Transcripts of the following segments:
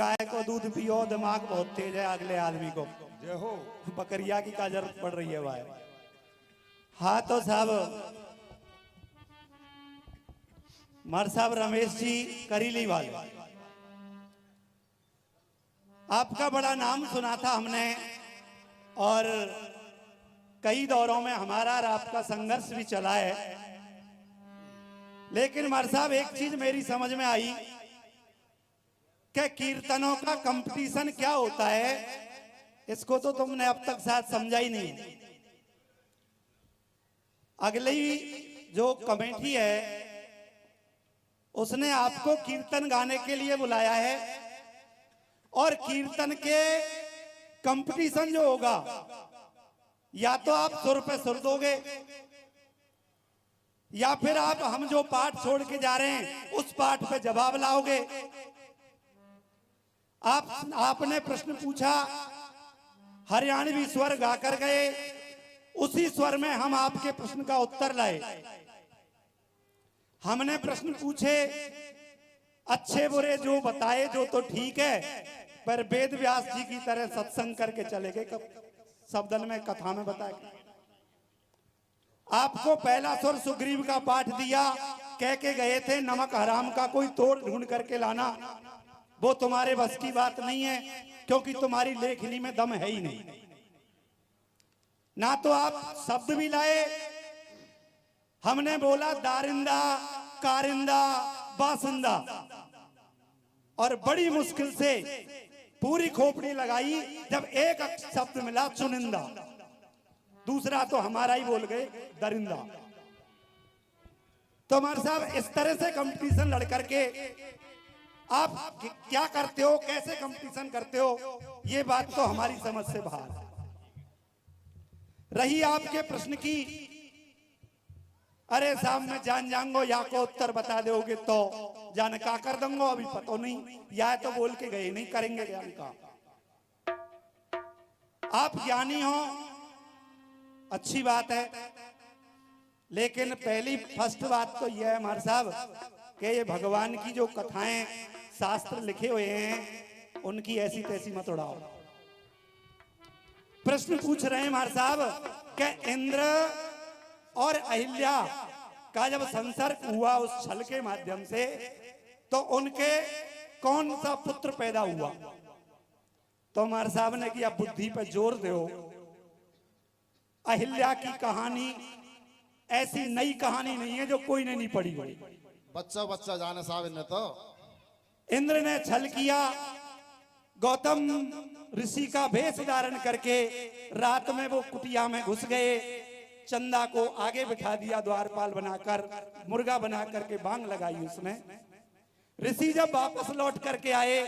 गाय को दूध पियो, दिमाग बहुत तेज है अगले आदमी को। जय हो। बकरिया की क्या जरूरत पड़ रही है भाई। हाँ तो साहब, मर साहब रमेश जी करीली वाले, आपका बड़ा नाम सुना था हमने और कई दौरों में हमारा और आपका संघर्ष भी चला है। लेकिन मर साहब एक चीज मेरी समझ में आई कि कीर्तनों का कंपटीशन क्या होता है, इसको तो तुमने अब तक शायद समझा ही नहीं। अगली जो कमेटी है उसने आपको कीर्तन गाने के लिए बुलाया है और कीर्तन के कंपटीशन जो होगा, या तो आप सुर पे सुर दोगे या फिर आप हम जो पाठ छोड़ के जा रहे हैं उस पाठ पे जवाब लाओगे। आपने प्रश्न पूछा, हरियाणवी स्वर गाकर गए, उसी स्वर में हम आपके प्रश्न का उत्तर लाए। हमने प्रश्न पूछे अच्छे बुरे जो बताए जो तो ठीक है, पर वेद व्यास जी की तरह सत्संग करके चले गए, शब्दन में कथा में बताया। आपको पहला स्वर सुग्रीव का पाठ दिया, कह के गए थे नमक हराम का कोई तोड़ ढूंढ करके लाना, वो तुम्हारे बस की बात नहीं है क्योंकि तुम्हारी लेखनी में दम है ही नहीं। ना तो आप शब्द भी लाए, हमने बोला दारिंदा कारिंदा बासिंदा, और बड़ी मुश्किल से पूरी खोपड़ी लगाई जब एक शब्द मिला चुनिंदा, दूसरा तो हमारा ही बोल गए दरिंदा। तो हमारे साहब इस तरह से कंपटीशन लड़ करके आप क्या करते हो, कैसे कंपटीशन करते हो, ये बात तो हमारी समझ से बाहर है। रही आपके प्रश्न की, अरे साहब मैं जान जाऊंगा या को उत्तर बता दोगे तो जान का कर दूंगा, अभी पता नहीं, या तो बोल के गए नहीं करेंगे ज्ञान का। आप ज्ञानी हो अच्छी बात है, लेकिन पहली फर्स्ट बात तो यह है हमारे साहब कि ये भगवान की जो कथाएं शास्त्र लिखे हुए हैं उनकी ऐसी तैसी मत उड़ाओ। प्रश्न पूछ रहे हैं हमारे साहब कि इंद्र और अहिल्या का जब संसर्ग हुआ उस छल के माध्यम से, तो उनके कौन सा पुत्र पैदा हुआ। तो हमारे साहब ने किया बुद्धि पे जोर दो। अहिल्या की कहानी ऐसी नई कहानी नहीं है जो कोई ने नहीं पढ़ी हुई, बच्चा बच्चा जाने साहब ने तो। इंद्र ने छल किया, गौतम ऋषि का वेश धारण करके रात में वो कुटिया में घुस गए, चंदा को आगे बिठा दिया, द्वारपाल बनाकर मुर्गा बना करके बांग लगाई उसमें। ऋषि जब वापस लौट करके आए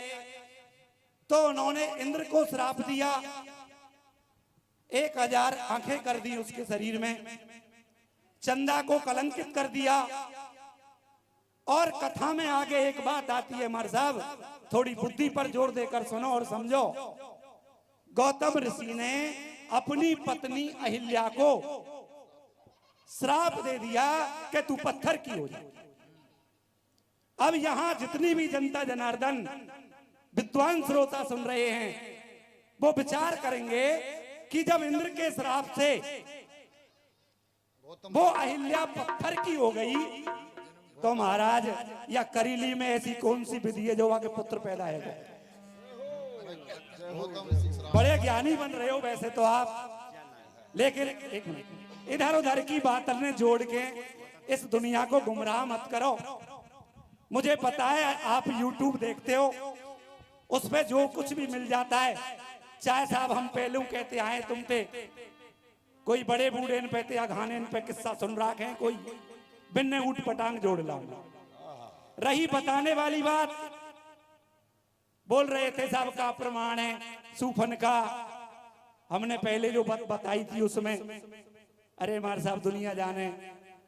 तो उन्होंने इंद्र को श्राप दिया, 1000 आंखें कर दी उसके शरीर में, चंदा को कलंकित कर दिया। और कथा में आगे एक बात आती है हमारे साहब, थोड़ी बुद्धि पर जोर देकर सुनो और समझो। गौतम ऋषि ने अपनी पत्नी अहिल्या को श्राप दे दिया कि तू पत्थर की हो जाए। अब यहां जितनी भी जनता जनार्दन विद्वान श्रोता सुन रहे हैं वो विचार करेंगे कि जब इंद्र के श्राप से वो अहिल्या पत्थर की हो गई, तो महाराज या करीली में ऐसी कौन सी विधि है जो वहां के पुत्र पैदा है। बड़े ज्ञानी बन रहे हो वैसे तो आप, लेकिन एक मिनट, इधर उधर की बात ने जोड़ के इस दुनिया को गुमराह मत करो। मुझे पता है आप YouTube देखते हो, उस पे जो कुछ भी मिल जाता है, चाहे साहब हम पहलू कहते आए तुम पे, कोई बड़े बूढ़े इन पे या घाने इन पे किस्सा सुन रखे हैं, कोई बिन्ने ऊट पटांग जोड़ लाऊंगा। रही बताने वाली बात, बोल रहे थे साहब का प्रमाण है सूफन का, हमने पहले जो बात बताई थी उसमें, अरे हमारे साहब दुनिया जाने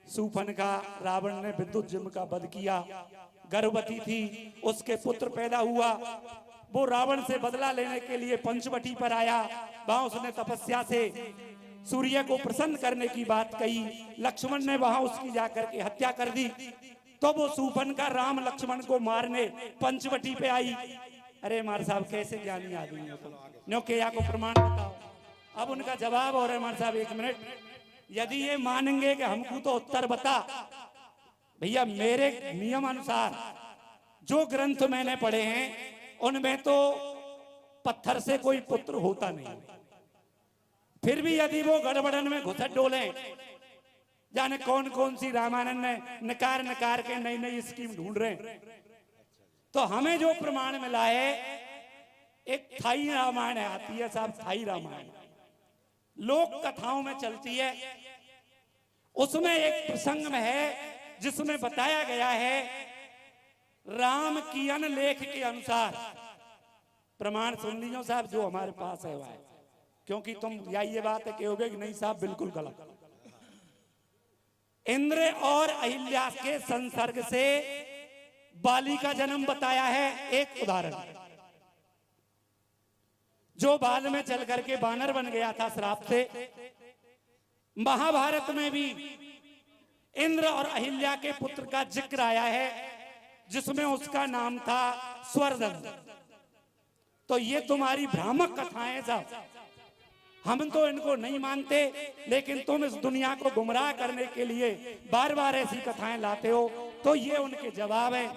सूफन का रावण ने विद्युत जिम का वध किया, गर्भवती थी, उसके पुत्र पैदा हुआ, वो रावण से बदला लेने के लिए पंचवटी पर आया, वहां उसने तपस्या से सूर्य को प्रसन्न करने की बात कही, लक्ष्मण ने वहां उसकी जाकर के हत्या कर दी। तो वो सूफन का राम लक्ष्मण को मारने पंचवटी पे आई, अरे मार साहब कैसे ज्ञानी आदमी हो तुम, नो के या को प्रमाण बताओ। अब उनका जवाब और है मार साहब, एक मिनट, यदि ये मानेंगे कि हमको तो उत्तर बता, भैया मेरे नियम अनुसार जो ग्रंथ मैंने पढ़े हैं उनमें तो पत्थर से कोई पुत्र होता नहीं। फिर भी यदि वो गड़बड़न में घुसट डोले, जाने कौन कौन सी रामायण ने नकार नकार के नई नई स्कीम ढूंढ रहे हैं, तो हमें जो प्रमाण मिला है, एक थाई रामायण आती है साहब, थाई रामायण लोक कथाओं में चलती है। उसमें एक प्रसंग में है जिसमें बताया गया है, राम कियन लेख के अनुसार, प्रमाण सुन लीजिए साहब जो हमारे पास है वह है, क्योंकि तुम या ये बात है कहोगे कि नहीं साहब बिल्कुल गलत। इंद्र और अहिल्या के संसर्ग से बाली का जन्म बताया है। एक उदाहरण, जो बाद में चल करके बानर बन गया था श्राप से। महाभारत में भी इंद्र और अहिल्या के पुत्र का जिक्र आया है, जिसमें उसका नाम था स्वरदंड। तो ये तुम्हारी भ्रामक कथाएं साहब, हम तो इनको नहीं मानते, लेकिन तुम इस दुनिया को गुमराह करने के लिए बार बार ऐसी कथाएं लाते हो, तो ये उनके जवाब है।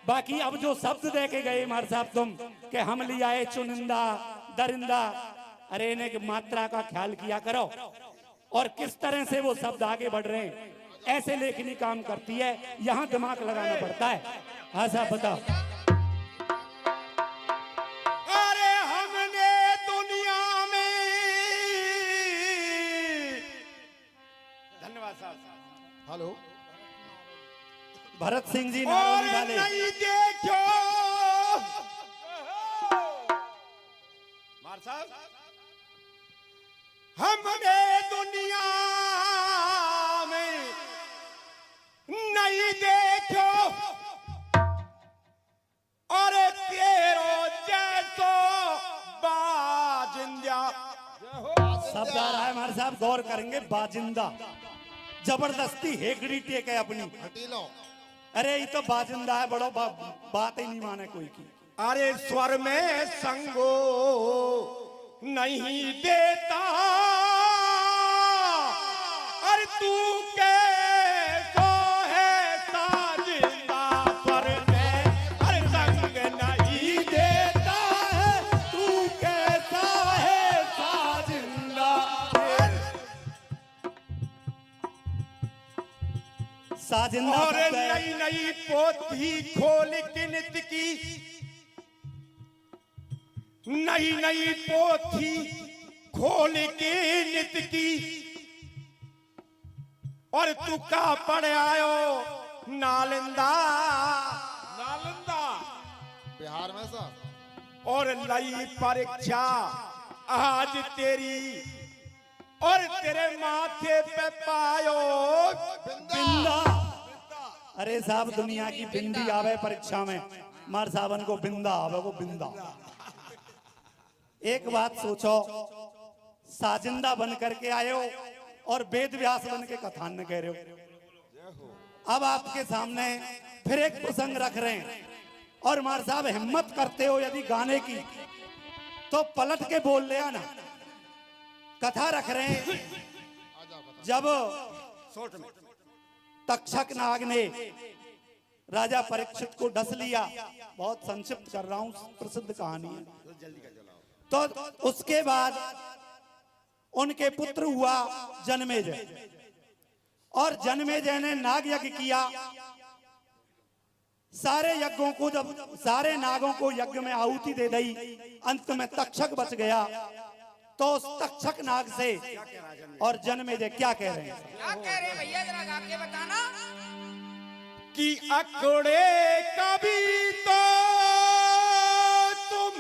बाकी अब जो शब्द दे के गए मार साहब तुम कि हम ले आए चुनिंदा दरिंदा, अरे इन्हें की मात्रा का ख्याल किया करो और किस तरह से वो शब्द आगे बढ़ रहे हैं, ऐसे लेखनी काम करती है, यहां दिमाग लगाना पड़ता है। हाँ साहब बताओ। अरे हमने दुनिया में, धन्यवाद साहब। हेलो, भरत सिंह जी और नारोली वाले, नहीं देखो मार साहब, हमने दुनिया में नहीं देखो, और तेरो जैसो बाजिंदा। शब्द आ रहा है हमारे साहब, गौर करेंगे। बाजिंदा जबरदस्ती हेकड़ी टेक है अपनी। हटीलो। अरे ये तो बाजिंदा है, बड़ो बात ही नहीं माने कोई की। अरे स्वर में संगो नहीं देता, अरे तू कैसो है साजिंदा, स्वर में अरे संग नहीं देता है, तू कैसा है साजिंदा। साजिंदा और शब्द है। नई नई पोथी खोल के नित की, नई नई पोथी खोल के नित की, और तू का पढ़ आयो नालंदा, नालंदा बिहार में सर। और लई परीक्षा आज तेरी, और तेरे माथे पे पायो बिंदा। अरे साहब दुनिया की बिंदी आवे परीक्षा में, मार साहबन को बिंदा आवे, वो बिंदा। एक बात सोचो, साजिंदा बन करके आए हो और वेद व्यास बन के कथान कह रहे हो। अब आपके सामने फिर एक प्रसंग रख रहे हैं, और मार साहब हिम्मत करते हो यदि गाने की तो पलट के बोल ले आना। कथा रख रहे हैं, जब तक्षक नाग ने राजा परीक्षित को डस लिया, बहुत संक्षिप्त कर रहा हूं, प्रसिद्ध कहानी है। तो उसके बाद उनके पुत्र हुआ जन्मेजय, और जन्मेजय ने नाग यज्ञ किया। सारे यज्ञों को, जब सारे नागों को यज्ञ में आहुति दे दी, अंत में तक्षक बच गया। तो उस तक्षक नाग से और जन्मेजय क्या कह रहे हैं? क्या कह रहे हैं भैया, जरा गा के बताना। कि अकड़े कभी तो तुम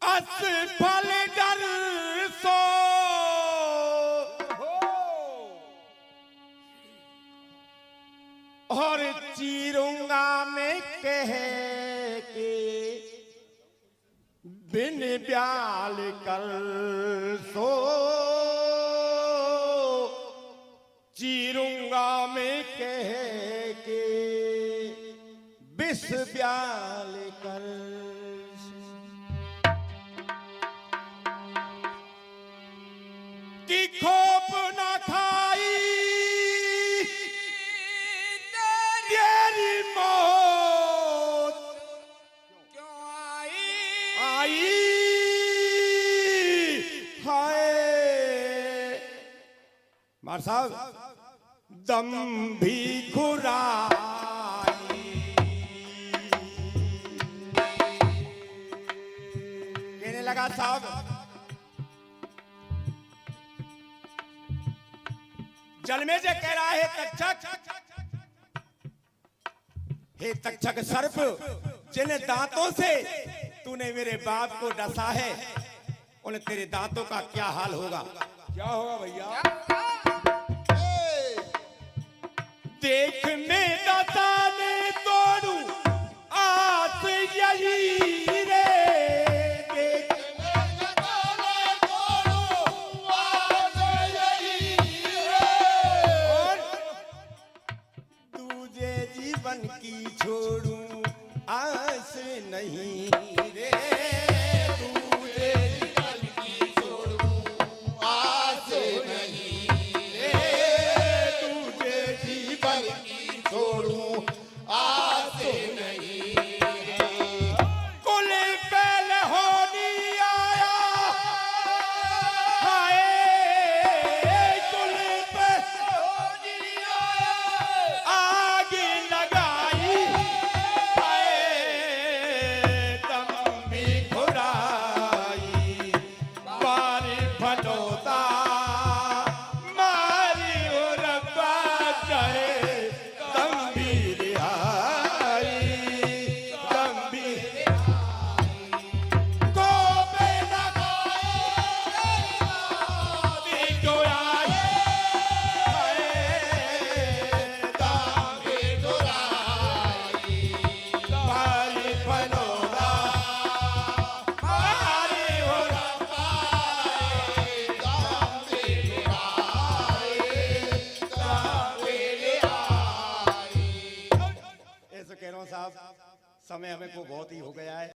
असफल डर सो, और चीरूंगा में कह के बिन ब्याल कर सो, चीरूंगा में कह के विष ब्याल कर कि खोप न खाई तेरी मौत क्यों आई आई हाय मार साहब दम भी घुराई कहने लगा साहब जल में जे कह रहा है तक्षक हे तक्षक सर्प जिन दांतों से तूने मेरे बाप को डसा है उन तेरे दांतों का क्या हाल होगा क्या होगा भैया देख में दाता ने तोड़ू आस यही रे देख में दाता ने तोड़ू आस यही रे और तुझे जीवन की छोड़ू आस नहीं रे तुझे जीवन की छोड़ू आस नहीं रे तुझे जीवन की छोड़ू आस नहीं कुल पहल होनी आया हाय कुल पहल होनी आया आग लगाई हाय दम भी घुराई मारी फटोता मारी ओ रब्बा चाहे दम भी रिहाई दम भी को बेना भी गोयाई हाय दम भी घुराई मारी फटोता मारी ओ रब्बा दम भी ऐसे कह रहा हूँ साहब समय हमें को बहुत ही हो गया है